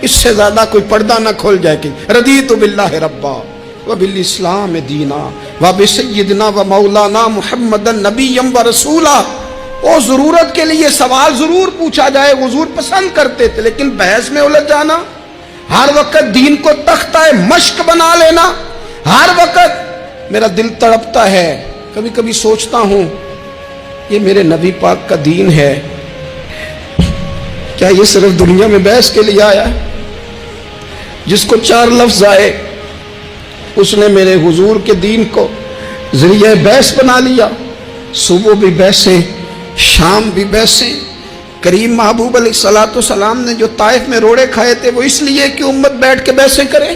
اس سے زیادہ کوئی پردہ نہ کھول جائے کہ رضیت باللہ ربا وبالاسلام دینا وبسیدنا ومولانا محمد نبی و رسولا. وہ ضرورت کے لیے سوال ضرور پوچھا جائے، حضور پسند کرتے تھے، لیکن بحث میں الجھ جانا، ہر وقت دین کو تختہ مشق بنا لینا، ہر وقت میرا دل تڑپتا ہے، کبھی کبھی سوچتا ہوں یہ میرے نبی پاک کا دین ہے، کیا یہ صرف دنیا میں بحث کے لیے آیا ہے؟ جس کو 4 لفظ آئے اس نے میرے حضور کے دین کو ذریعہ بحث بنا لیا. صبح بھی بحثیں، شام بھی بحثیں. کریم محبوب علیہ الصلوۃ والسلام نے جو طائف میں روڑے کھائے تھے وہ اس لیے کہ امت بیٹھ کے بحثیں کرے.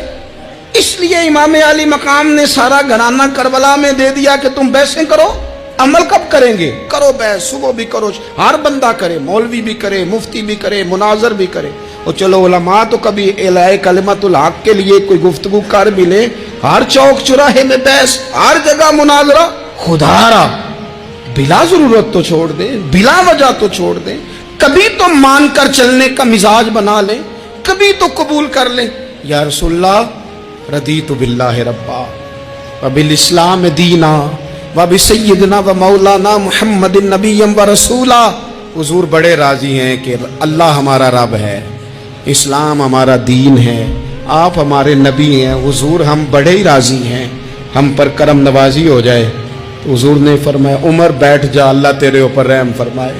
اس لیے امام علی مقام نے سارا گھرانہ کربلا میں دے دیا کہ تم بحثیں کرو. عمل کب کریں گے؟ کرو بحث، صبح بھی کرو، ہر بندہ کرے، مولوی بھی کرے، مفتی بھی کرے، مناظر بھی کرے. اور چلو علماء تو کبھی اعلاء کلمت الحق کے لیے کوئی گفتگو کر بھی لے. ہر چوک چراہے میں بحث، ہر جگہ مناظرہ. خدا را بلا ضرورت تو چھوڑ دیں، بلا وجہ تو چھوڑ دیں. کبھی تو مان کر چلنے کا مزاج بنا لیں، کبھی تو قبول کر لیں. یا رسول اللہ رضیت باللہ ربا وبالاسلام دینا وبسیدنا ومولانا محمد نبی و رسولا. حضور بڑے راضی ہیں کہ اللہ ہمارا رب ہے، اسلام ہمارا دین ہے، آپ ہمارے نبی ہیں. حضور ہم بڑے ہی راضی ہیں، ہم پر کرم نوازی ہو جائے. تو حضور نے فرمایا عمر بیٹھ جا، اللہ تیرے اوپر رحم فرمائے.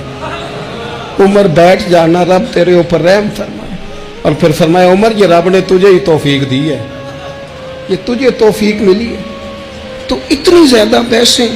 عمر بیٹھ جانا، رب تیرے اوپر رحم فرمائے. اور پھر فرمایا عمر یہ رب نے تجھے ہی توفیق دی ہے، یہ تجھے توفیق ملی ہے. تو اتنی زیادہ بحثیں